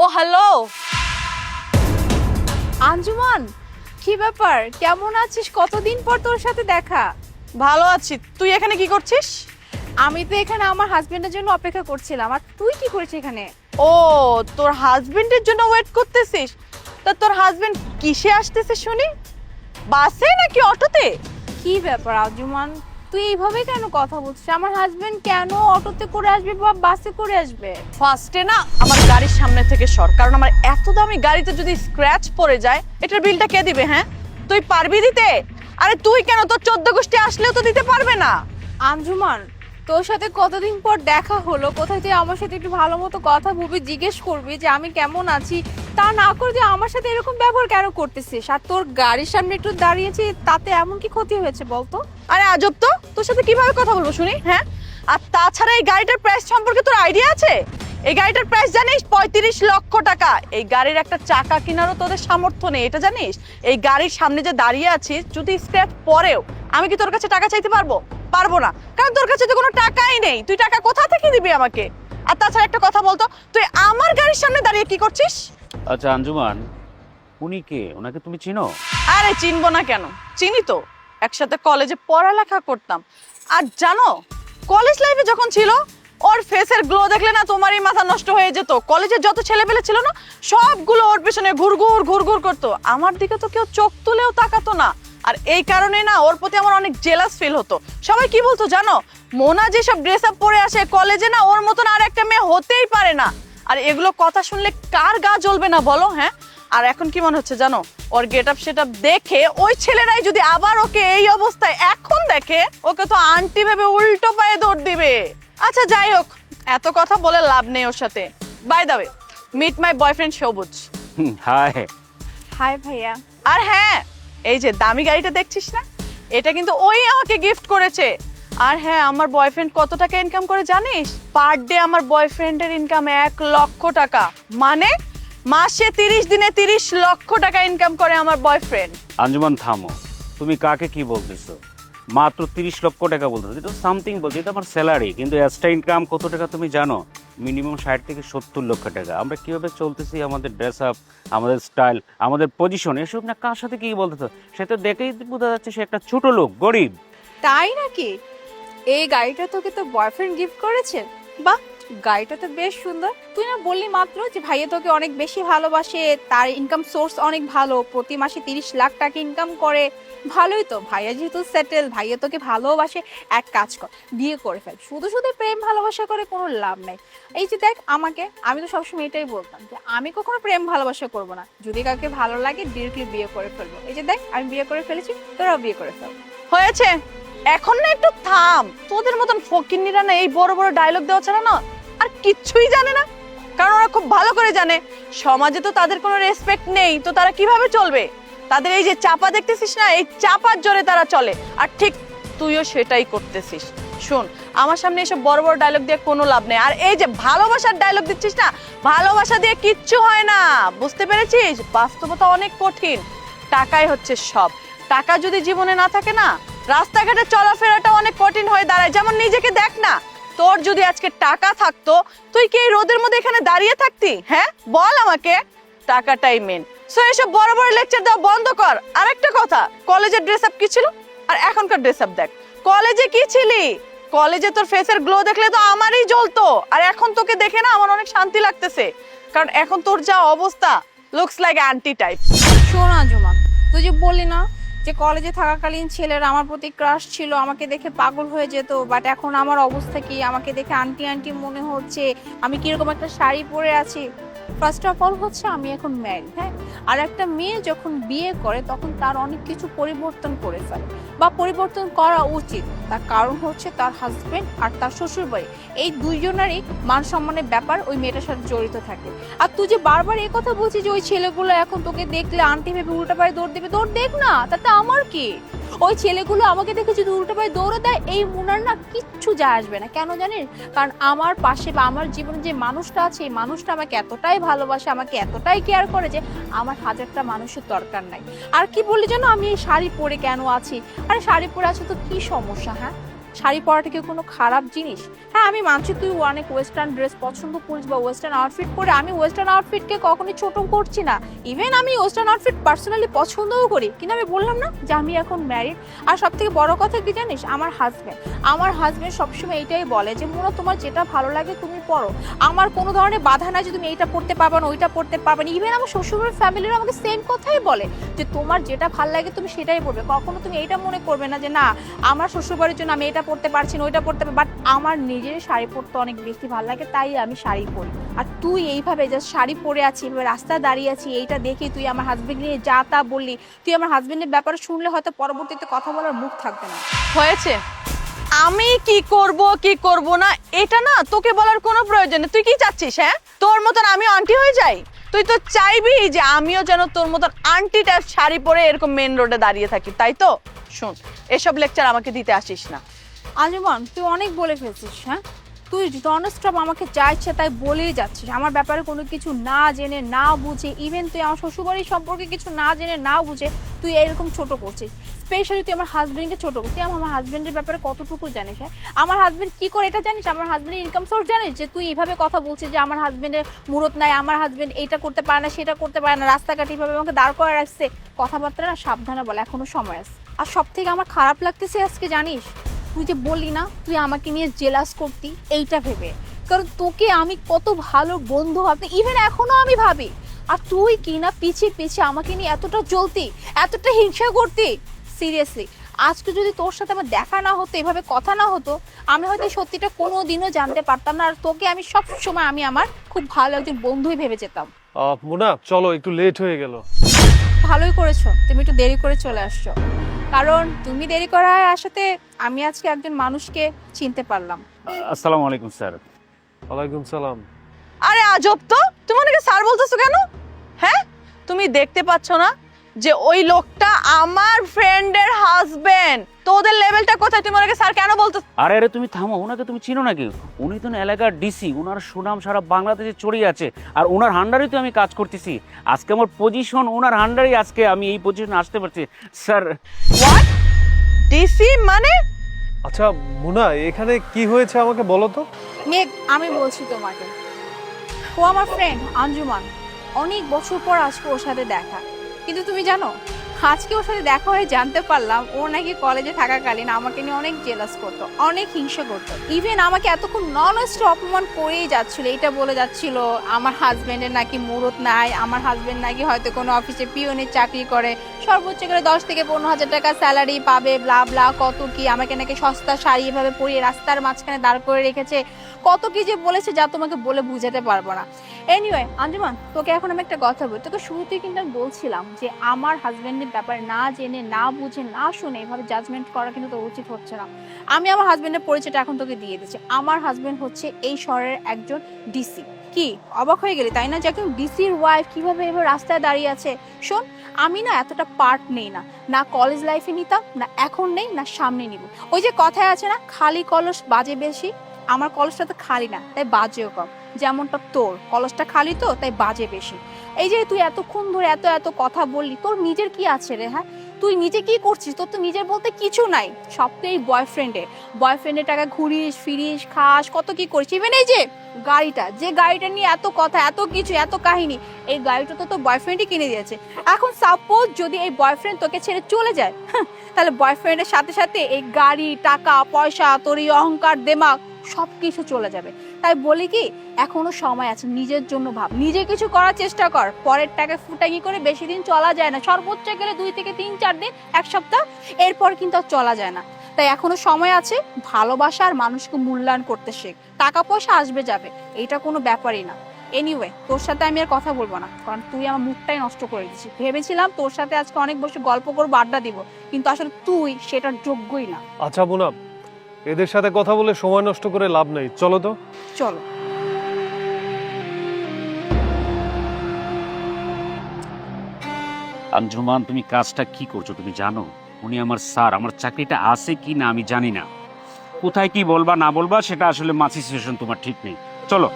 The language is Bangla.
ও হ্যালো আঞ্জুমান, কি ব্যাপার? কেমন আছিস? কতদিন পর তোর সাথে দেখা। ভালো আছি। তুই এখানে কি করছিস? আমি তো এখানে আমার হাজবেন্ডের জন্য অপেক্ষা করছিলাম। আর তুই কি করছিস এখানে? ও, তোর হাজবেন্ডের জন্য ওয়েট করতেছিস? তা তোর হাজবেন্ড কিসে আসতেছে শুনি? বাসে নাকি অটোতে? কি ব্যাপার আঞ্জুমান, তুই এইভাবে কেন কথা বলছিস? আমার হাজবেন্ড কেন অটোতে করে আসবে বা বাসে করে আসবে? ফার্স্টে না আমার গাড়ির সামনে থেকে সর, কারণ আমার এত দামি গাড়িতে যদি স্ক্র্যাচ পড়ে যায় এটার বিলটা কে দিবে? হ্যাঁ, তুই পারবি দিতে? আরে তুই কেন, তোর 14 গোষ্ঠী আসলেও তো দিতে পারবে না। আঞ্জুমান, তোর সাথে কতদিন পর দেখা হলো, কোথায় তুই আমার সাথে একটু ভালো মতো কথা বলবি, জিজ্ঞেস করবি যে আমি কেমন আছি, তা না করে তুই আমার সাথে এরকম ব্যবহার কেন করতেছিস? আর তোর গাড়ির সামনে একটু দাঁড়িয়েছি, তাতে এমন কি ক্ষতি হয়েছে বলতো? আরে আজব তো, তোর সাথে কিভাবে কথা বলবো শুনি? হ্যাঁ, আর তাছাড়া এই গাড়িটার প্রাইস সম্পর্কে তোর আইডিয়া আছে? এই গাড়িটার প্রাইস জানিস 35 লক্ষ টাকা। এই গাড়ির একটা চাকা কেনারও তোদের সামর্থ্য নেই, এটা জানিস? এই গাড়ির সামনে যে দাঁড়িয়ে আছিস, যদি স্ক্র্যাচ পড়েও আমি কি তোর কাছে টাকা চাইতে পারবো? পারবো না, কারণ তোর কাছে তো কোনো টাকাই নেই। তুই টাকা কোথা থেকে দিবি আমাকে? আর তাছাড়া একটা কথা বলতো, তুই আমার গাড়ির সামনে দাঁড়িয়ে কি করছিস? আচ্ছা আঞ্জুমান, উনি কে? ওনাকে তুমি চিনো? আরে চিনবো না কেন, চিনি তো, একসাথে কলেজে পড়ালেখা করতাম। আর জানো, কলেজ লাইফে যখন ছিল, ওর ফেসের গ্লো দেখলে না তোমারই মাথা নষ্ট হয়ে যেত। কলেজের যত ছেলেপেলে ছিল না, সবগুলো ওর পেছনে ঘুরঘুর ঘুরঘুর করতো। আমার দিকে তো কেউ চোখ তুলেও তাকাতো না। আর এই কারণে না ওর প্রতি আমার অনেক জেলাস ফিল হতো। সবাই কি বলতো জানো, মোনা যেসব ড্রেস আপ পরে আসে কলেজে, না ওর মতন আর একটা মেয়ে হতেই পারে না। আর এগুলো কথা শুনলে কার গা জ্বলবে না বলো? হ্যাঁ, আর এখন কি মনে হচ্ছে জানো, ওর গেট আপ সেট আপ দেখে ওই ছেলেরাই যদি আবার ওকে এই অবস্থায় এখন দেখে, ওকে তো আন্টি ভেবে উল্টো পায়ে দৌড় দিবে। আচ্ছা যাই হোক, এত কথা বলে লাভ নেই ওর সাথে। By the way, meet my boyfriend Sabuj. Hi. Hi ভাইয়া। আর হ্যাঁ, এই যে দামি গাড়িটা দেখছিস না, এটা কিন্তু ওই আমাকে গিফট করেছে। আর হ্যাঁ, আমার বয়ফ্রেন্ড কত টাকা ইনকাম করে জানিস? পার ডে আমার বয়ফ্রেন্ডের ইনকাম 1 লক্ষ টাকা। মানে মাসে 30 দিনে 30 লক্ষ টাকা ইনকাম করে আমার বয়ফ্রেন্ড। আঞ্জুমান থামো, তুমি কাকে কি বলতেছো? মাত্র 30 লক্ষ টাকা বলতেছো, এটা সামথিং বলছি, এটা আমার স্যালারি। কিন্তু এক্সট্রা ইনকাম কত টাকা তুমি জানো? মিনিমাম 60 থেকে 70 লক্ষ টাকা। আমরা কিভাবে চলতেছি, আমাদের ড্রেস আপ, আমাদের স্টাইল, আমাদের পজিশন, এসব না কার সাথে কি বলতেছো? সে তো দেখেই বোঝা যাচ্ছে সে একটা ছোট লোক, গরিব। তাই নাকি? এই গাড়িটা তোকে তো বয়ফ্রেন্ড গিফট করেছে? বাহ, গাড়িটা তো বেশ সুন্দর। তুই না বললি মাত্র যে ভাইয়া তোকে অনেক বেশি ভালোবাসে, তার ইনকাম সোর্স অনেক ভালো, প্রতি মাসে 30 লাখ টাকা ইনকাম করে। ভালোই তো, ভাইয়া যেহেতু সেটেল, ভাইয়া তোকে ভালোবাসে, এক কাজ কর, বিয়ে করে ফেল। শুধু শুধু প্রেম ভালোবাসা করে কোনো লাভ নাই। এই যে দেখ আমাকে, আমি তো সবসময় এটাই বলতাম যে আমি কখনো প্রেম ভালোবাসা করবো না, যদি কাউকে ভালো লাগে ডিরেক্টলি বিয়ে করে ফেলবো। এই যে দেখ আমি বিয়ে করে ফেলেছি, তোরাও বিয়ে করে ফেল। হয়েছে, এখন না একটু থাম। তোদের মতন ফকিন্নিরা না এই বড় বড় ডায়লগ দেওয়া ছাড়া না আর কিচ্ছুই জানে না। কারণ ওরা খুব ভালো করে জানে সমাজে তো তাদের কোনো রেসপেক্ট নেই, তো তারা কিভাবে চলবে? তাদের এই যে চাপা দেখতেছিস না, এই চাপার জোরে তারা চলে। আর ঠিক তুইও সেটাই করতেছিস। শোন, আমার সামনে এসব বড় বড় ডায়লগ দিয়ে কোনো লাভ নেই। আর এই যে ভালোবাসার ডায়লগ দিচ্ছিস না, ভালোবাসা দিয়ে কিচ্ছু হয় না, বুঝতে পেরেছিস? বাস্তবতা অনেক কঠিন। টাকাই হচ্ছে সব। টাকা যদি জীবনে না থাকে না, রাস্তাঘাটে চলাফেরাটা অনেক কঠিন হয়ে দাঁড়ায়। যেমন নিজেকে দেখ না, তোর যদি আজকে টাকা থাকতো, তুই কি এই রোদের মধ্যে এখানে দাঁড়িয়ে থাকতি? হ্যাঁ বল আমাকে। টাকাটাই মেন। সো এসব বড় বড় লেকচার দেওয়া বন্ধ কর। আরেকটা কথা, কলেজের ড্রেস আপ কি ছিল আর এখনকার ড্রেস আপ দেখ। কলেজে কি ছিলি? কলেজে তোর ফেসের গ্লো দেখলে তো আমারই জ্বলতো। আর এখন তোকে দেখে না আমার অনেক শান্তি লাগতেছে, কারণ এখন তোর যা অবস্থা, লুকস লাইক অ্যান্টি টাইপ। শোন আঞ্জুমান, তুই যে বললি না যে কলেজে থাকাকালীন ছেলেরা আমার প্রতি ক্রাশ ছিল, আমাকে দেখে পাগল হয়ে যেত, বাট এখন আমার অবস্থা কি, আমাকে দেখে আন্টি আন্টি মনে হচ্ছে, আমি কিরকম একটা শাড়ি পরে আছি। ফার্স্ট অফ অল হচ্ছে আমি এখন ম্যারিড, হ্যাঁ। আর একটা মেয়ে যখন বিয়ে করে তখন তার অনেক কিছু পরিবর্তন করে ফেলে বা পরিবর্তন করা উচিত। তার কারণ হচ্ছে তার হাজবেন্ড আর তার শ্বশুর বাড়ি, এই দুইজনেরই মান সম্মানের ব্যাপার ওই মেয়েটার সাথে জড়িত থাকে। আর তুই যে বারবার এই কথা বলছিস যে ওই ছেলেগুলো এখন তোকে দেখলে আন্টি ভেবে উল্টা পায়ে দৌড় দেবে, দৌড় দেখ না, তাতে আমার কি? ওই ছেলেগুলো আমাকে দেখে যদি উল্টো পায়ে দৌড়ে দেয়, এই মুনার না কিচ্ছু যায় আসবে না। কেন জানিস? কারণ আমার পাশে বা আমার জীবনে যে মানুষটা আছে, এই মানুষটা আমাকে এতটাই ভালোবাসে, আমাকে এতটাই কেয়ার করে যে আমার হাজারটা মানুষের দরকার নাই। আর কি বললি জানো, আমি এই শাড়ি পরে কেন আছি? আরে শাড়ি পরে আছি তো কি সমস্যা? হ্যাঁ, শাড়ি পরাটা কি কোনো খারাপ জিনিস? হ্যাঁ, আমি মানছি তুই অনেক ওয়েস্টার্ন ড্রেস পছন্দ করিস বা ওয়েস্টার্ন আউটফিট পরে, আমি ওয়েস্টার্ন আউটফিটকে কখনোই ছোট করছি না। ইভেন আমি ওয়েস্টার্ন আউটফিট পার্সোনালি পছন্দও করি, কিন্তু আমি বললাম না যে আমি এখন ম্যারিড। আর সব থেকে বড় কথা কি জানিস, আমার হাজবেন্ড সবসময় এইটাই বলে যে মোনা তোমার যেটা ভালো লাগে তুমি পরো, আমার কোনো ধরনের বাধা নাই যে তুমি এইটা পড়তে পারবে না ওইটা পড়তে পারবে না। ইভেন আমার শ্বশুরের ফ্যামিলির আমাকে সেম কথাই বলে যে তোমার যেটা ভালো লাগে তুমি সেটাই পড়বে, কখনো তুমি এইটা মনে করবে না যে না আমার শ্বশুরবাড়ির জন্য আমি এটা পড়তে পারছি না ওইটা পড়তে পারবো। বাট আমার নিজের শাড়ি পরতে অনেক বেশি ভালো লাগে, তাই আমি শাড়ি পরি। আর তুই এইভাবে জাস্ট শাড়ি পরে আছি, এভাবে রাস্তায় দাঁড়িয়ে আছি, এইটা দেখে তুই আমার হাজবেন্ড নিয়ে যা তা বললি। তুই আমার হাজবেন্ডের ব্যাপারে শুনলে হয়তো পরবর্তীতে কথা বলার মুখ থাকবে না। হয়েছে, আমি কি করব না এটা না তোকে বলার কোনো প্রয়োজন নেই। তুই কি চাচ্ছিস? হ্যাঁ, তোর মতন আমিও আন্টি হয়ে যাই? তুই তো চাইবি যে আমিও যেন তোর মতন আন্টি টাইপ শাড়ি পরে এরকম মেন রোডে দাঁড়িয়ে থাকি, তাই তো? শোন, এসব লেকচার আমাকে দিতে আসিস না। আঞ্জুমান, তুই অনেক বলে ফেলছিস। হ্যাঁ, তুই ননস্টপ আমাকে যা ইচ্ছা তাই বলেই যাচ্ছিস, আমার ব্যাপারে কোনো কিছু না জেনে না বুঝে। ইভেন তুই আমার শ্বশুরবাড়ির সম্পর্কে কিছু না জেনে না বুঝে তুই এরকম ছোট করছিস। স্পেশালি তুই আমার হাজবেন্ডকে ছোট করছিস। তুই আমার হাজবেন্ডের ব্যাপারে কতটুকু জানিস? হ্যাঁ, আমার হাজবেন্ড কি করে এটা জানিস? আমার হাজবেন্ডের ইনকাম সোর্স জানিস? যে তুই এইভাবে কথা বলছিস যে আমার হাজবেন্ডের মুরত নাই, আমার হাজবেন্ড এটা করতে পারে না সেটা করতে পারে না, রাস্তাঘাটে এইভাবে আমাকে দাঁড় করে রাখছে। কথাবার্তা না সাবধানে বল, এখনো সময় আছে। আর সব থেকে আমার খারাপ লাগতেছে আজকে জানিস, তুই যে বললি না তুই আমাকে নিয়ে জেলাস করতি, এইটা ভেবে। কারণ তোকে আমি কত ভালো বন্ধু ভাবতে, ইভেন এখনো আমি ভাবি। আর তুই কি না পিছিয়ে আমাকে নিয়ে এতটা জ্বলতি, এতটা হিংসা করতি। সিরিয়াসলি, আজকে যদি তোর সাথে আমার দেখা না হতো, এভাবে কথা না হতো, আমি হয়তো সত্যিটা কোনোদিনও জানতে পারতাম না। আর তোকে আমি সব সময় আমি আমার খুব ভালো একজন বন্ধুই ভেবে যেতাম। মোনা চলো, একটু লেট হয়ে গেল। ভালোই করেছো, তুমি একটু দেরি করে চলে আসছো। কারণ তুমি দেরি করায় আসাতে আমি আজকে একজন মানুষকে চিনতে পারলাম। আসসালামু আলাইকুম স্যার। ওয়ালাইকুম সালাম। আরে আজব তো, তুমি ওনাকে স্যার বলতেছো কেন? হ্যাঁ, তুমি দেখতে পাচ্ছ না যে ওই লোকটা আমার ফ্রেন্ডের হাজবেন্ড? তো ওদের লেভেলটা কোথায়? তুমি ওনাকে স্যার কেন বলতেছো? আরে আরে তুমি থামো, ওনাকে তুমি চিনো নাকি? উনি তো এলাকার ডিসি, ওনার সুনাম সারা বাংলাদেশে ছড়িয়ে আছে। আর ওনার হান্ডারেই তো আমি কাজ করতেছি। আজকে আমার পজিশন ওনার হান্ডারেই, আজকে আমি এই পজিশনে আসতে পারছি স্যার। হোয়াট? ডিসি মানে? আচ্ছা মোনা, এখানে কি হয়েছে আমাকে বলো তো। মেঘ, আমি বলছি তোমাকে, ও আমার ফ্রেন্ড আঞ্জুমান। অনেক বছর পর আজকে ওর সাথে দেখা। কিন্তু তুমি জানো, আজকে ওর সাথে দেখা হয়ে জানতে পারলাম ও নাকি কলেজে থাকাকালীন আমাকে নিয়ে অনেক জেলাস করতো, অনেক হিংসা করতো। ইভেন আমাকে এতক্ষণ ননস্টপ অপমান করেই যাচ্ছিল। এটা বলে যাচ্ছিল আমার হাজবেন্ডের নাকি মুরত নাই, আমার হাজবেন্ড নাকি হয়তো কোনো অফিসে পিওনের চাকরি করে, সর্বোচ্চ করে 10 থেকে 15,000 টাকা স্যালারি পাবে, ব্লা ব্লা কত কি। আমাকে নাকি সস্তা শাড়ি এভাবে পরিয়ে রাস্তার মাঝখানে দাঁড় করে রেখেছে, কত কি যে বলেছে যা তোমাকে বলে বুঝাতে পারবো না। এনিওয়ে আঞ্জুমান, তোকে এখন আমি একটা কথা বলি। তোকে শুরুতেই কিন্তু আমি বলছিলাম যে আমার হাজবেন্ডের ব্যাপারে না জেনে না বুঝে না শুনে এভাবে জাজমেন্ট করা কিন্তু তোর উচিত হচ্ছে না। আমি আমার হাজবেন্ডের পরিচয়টা এখন তোকে দিয়ে দিচ্ছি। আমার হাজবেন্ড হচ্ছে এই শহরের একজন ডিসি। কি অবাক হয়ে গেলি তাই না, যে একজন ডিসির ওয়াইফ কিভাবে এভাবে রাস্তায় দাঁড়িয়ে আছে? শোন, আমি না এতটা পার্ট নেই না, না কলেজ লাইফে নিতাম, না এখন নেই, না সামনে নিব। ওই যে কথায় আছে না, খালি কলস বাজে বেশি। আমার কলসটা তো খালি না, তাই বাজেও কম। যেমনটা তোর কলসটা খালি তো তাই বাজে বেশি। এই যে তুই এতক্ষণ ধরে এত এত কথা বললি, তোর নিজের কি আছে রে? হ্যাঁ, তুই নিজে কি করছিস? তোর তো নিজের বলতে কিছু নাই, সব তো এই বয়ফ্রেন্ডের টাকা ঘুরিস ফিরিস খাস, কত কি করিস। ইভেন এই যে গাড়িটা নিয়ে এত কথা এত কিছু এত কাহিনী, এই গাড়িটা তো তোর বয়ফ্রেন্ডই কিনে দিয়েছে। এখন সাপোজ যদি এই বয়ফ্রেন্ড তোকে ছেড়ে চলে যায়, তাহলে বয়ফ্রেন্ডের সাথে সাথে এই গাড়ি টাকা পয়সা তোর এই অহংকার দেমাগ সব কিছু চলে যাবে। তাই বলি কি, এখনো সময় আছে, নিজের জন্য ভাব, নিজে কিছু করার চেষ্টা কর। পরের টাকা ফুটাঙ্গি করে বেশি দিন চলা যায় না, সর্বোচ্চ গেলে 2 থেকে 3-4 দিন, 1 সপ্তাহ, এরপর কিন্তু আর চলা যায় না। তাই এখনো সময় আছে, ভালোবাসা আর মানুষকে মূল্যায়ন করতে শেখ। টাকা পয়সা আসবে যাবে, এটা কোনো ব্যাপারই না। এনিওয়ে, তোর সাথে আমি আর কথা বলবো না, কারণ তুই আমার মুখটাই নষ্ট করে দিচ্ছিস। ভেবেছিলাম তোর সাথে আজকে অনেক বসে গল্প করবো, আড্ডা দিব, কিন্তু আসলে তুই সেটার যোগ্যই না। আচ্ছা মোনা, এদের সাথে কথা বলে সময় নষ্ট করে লাভ নেই, চলো তো। চলো। আঞ্জুমান, তুমি কাজটা কি করছো তুমি জানো? উনি আমার স্যার, আমার চাকরিটা আছে কি না আমি জানি না। কোথায় কি বলবা না বলবা সেটা আসলে মাছি সিচুয়েশন তোমার ঠিক নেই। চলো।